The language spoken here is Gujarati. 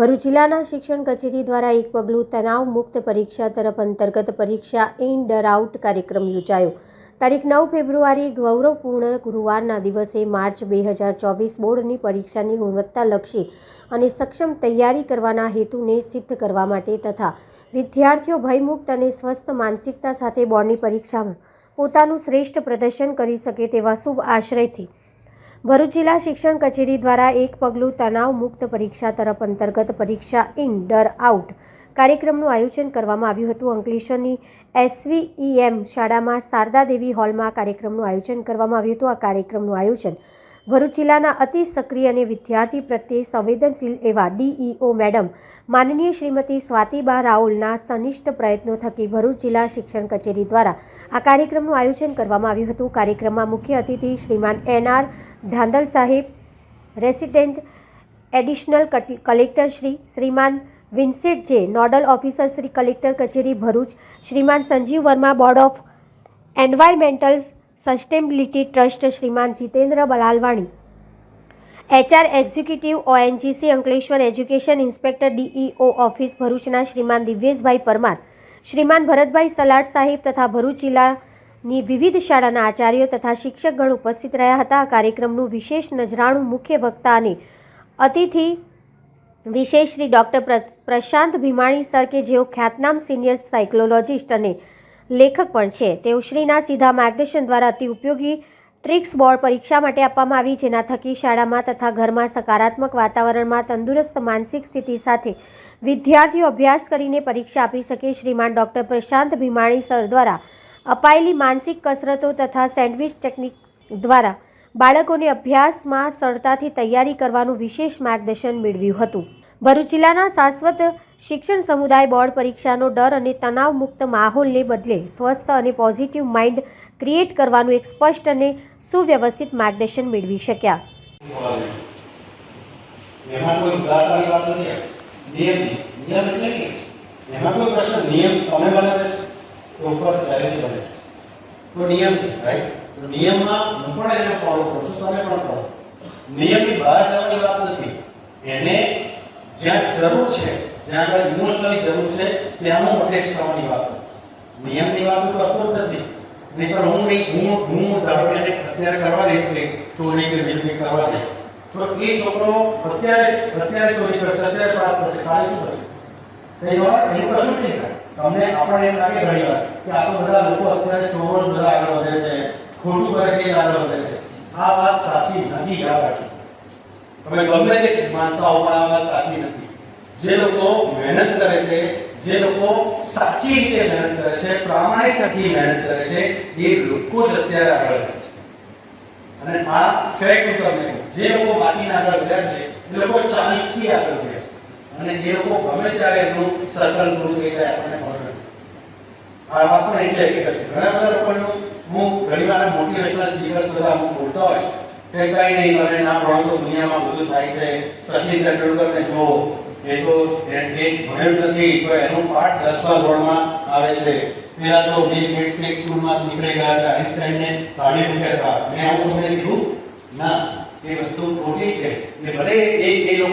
ભરૂચ જિલ્લાના શિક્ષણ કચેરી દ્વારા એક પગલું તણાવ મુક્ત પરીક્ષા તરફ અંતર્ગત પરીક્ષા ઇન ડર આઉટ કાર્યક્રમ યોજાયો। તારીખ 9 ફેબ્રુઆરી ગૌરવપૂર્ણ ગુરુવારના દિવસે માર્ચ 2024 બોર્ડની પરીક્ષાની ગુણવત્તાલક્ષી અને સક્ષમ તૈયારી કરવાના હેતુને સિદ્ધ કરવા માટે તથા વિદ્યાર્થીઓ ભયમુક્ત અને સ્વસ્થ માનસિકતા સાથે બોર્ડની પરીક્ષામાં પોતાનું શ્રેષ્ઠ પ્રદર્શન કરી શકે તેવા શુભ આશયથી ભરૂચ જિલ્લા શિક્ષણ કચેરી દ્વારા એક પગલું તણાવ મુક્ત પરીક્ષા તરફ અંતર્ગત પરીક્ષા ઇન ડર આઉટ કાર્યક્રમનું આયોજન કરવામાં આવ્યું હતું। અંકલેશ્વરની SVEM શાળામાં શારદા દેવી હોલમાં કાર્યક્રમનું આયોજન કરવામાં આવ્યું હતું। આ કાર્યક્રમનું આયોજન ભરૂચ જિલ્લાના અતિ સક્રિય અને વિદ્યાર્થી પ્રત્યે સંવેદનશીલ એવા DEO મેડમ માનનીય શ્રીમતી સ્વાતિબા રાઓલના સનિષ્ઠ પ્રયત્નો થકી ભરૂચ જિલ્લા શિક્ષણ કચેરી દ્વારા આ કાર્યક્રમનું આયોજન કરવામાં આવ્યું હતું। કાર્યક્રમમાં મુખ્ય અતિથિ શ્રીમાન NR ધાંધલ સાહેબ, resident additional collector Shriman Vincent J, nodal officer Shri collector કચેરી Bharuch Shriman Sanjeev Verma, board of environmental sustainability trust Shriman Jitendra Balalvani, HR executive ONGC Ankleshwar, education inspector DEO office ભરૂચના શ્રીમાન દિવ્યેશભાઈ પરમાર, શ્રીમાન ભરતભાઈ સલાડ સાહેબ તથા ભરૂચ જિલ્લાની વિવિધ શાળાના આચાર્યો તથા શિક્ષકગણ ઉપસ્થિત રહ્યા હતા। આ કાર્યક્રમનું વિશેષ નજરાણું મુખ્ય વક્તા અને અતિથિ વિશેષ શ્રી ડૉક્ટર પ્રશાંત ભીમાણી સર કે જેઓ ખ્યાતનામ સિનિયર સાયકોલોજિસ્ટ અને લેખક પણ છે, તેઓ શ્રીના સીધા માર્ગદર્શન દ્વારા અતિ ઉપયોગી ટ્રિક્સ બોર્ડ પરીક્ષા માટે આપવામાં આવી, જેના થકી શાળામાં તથા ઘરમાં સકારાત્મક વાતાવરણમાં તંદુરસ્ત માનસિક સ્થિતિ સાથે વિદ્યાર્થીઓ અભ્યાસ કરીને પરીક્ષા આપી શકે। શ્રીમાન ડૉક્ટર પ્રશાંત ભીમાણી સર દ્વારા અપાયેલી માનસિક કસરતો તથા સેન્ડવિચ ટેકનિક દ્વારા બાળકોને અભ્યાસમાં સરળતાથી તૈયારી કરવાનું વિશેષ માર્ગદર્શન મેળવ્યું હતું। ભરૂચ જિલ્લાના શાશ્વત શિક્ષણ સમુદાય બોર્ડ પરીક્ષાનો ડર અને તણાવ મુક્ત માહોલને બદલે સ્વસ્થ અને પોઝિટિવ માઇન્ડ ક્રિએટ કરવાનું એક સ્પષ્ટ અને સુવ્યવસ્થિત માર્ગદર્શન મેળવી શક્યા। નિયમમાં હું પણ એને ફોલો કરું છું, તમે પણ કરો। નિયમની બહાર જવાની વાત નથી, એને જ્યાં જરૂર છે, જ્યાં આગળ ઇમોશનલી જરૂર છે ત્યાંનું અટેચ થવાની વાત કરું। નિયમની વાત હું કરતો જ નથી, નહીં પણ હું ધારો કે અત્યારે કરવા દઈશ કે ચોરી કે બિલ્ડિંગ કરવા દઈશ, તો એ છોકરો અત્યારે ચોરી કરશે, અત્યારે પાસ થશે, કાલે શું કરશે? કઈ વાર એનું કશું નહીં થાય। તમને આપણને એમ લાગે ઘણી વાર કે આ તો બધા લોકો અત્યારે ચોરો બધા આગળ વધે છે, ખોટું કરે છે, આગળ વધે છે। આ વાત સાચી નથી, યાદ રાખજો। તમે ગમે તે માનતા હો પણ આ વાત સાચી નથી। જે લોકો મહેનત કરે છે, જે લોકો સાચી રીતે મહેનત કરે છે, પ્રામાણિકતાથી મહેનત કરે છે, એ લોકો જ અત્યારે આગળ વધે છે। અને આ ફેક્ટ હું તમને કહું, જે લોકો બાકીના આગળ વધ્યા છે એ લોકો 40 થી આગળ વધ્યા છે, અને એ લોકો ગમે ત્યારે એમનું સર્કલ પૂરું થઈ જાય આપણને ખબર નથી। આ વાત પણ એટલે હકીકત છે। ઘણા બધા લોકોનું હું ઘણીવાર મોટિવેશનલ સ્પીકર્સ બધા હું બોલતા હોય છે કે કઈ નહીં, તમે ના ભણો તો દુનિયામાં બધું થાય છે। સચિન તેંડુલકરને જુઓ, એ તો ભણ્યું નથી તો એનું પાઠ 10મા ધોરણમાં આવે છે। પેલા તો બિલ ગેટ્સ ની સ્કૂલમાં નીકળી ગયા હતા, આઈન્સ્ટાઈને કાઢી મૂક્યા હતા। મેં આવું તમને કીધું ના, એ વસ્તુ ખોટી છે। એ ભલે એ લોકો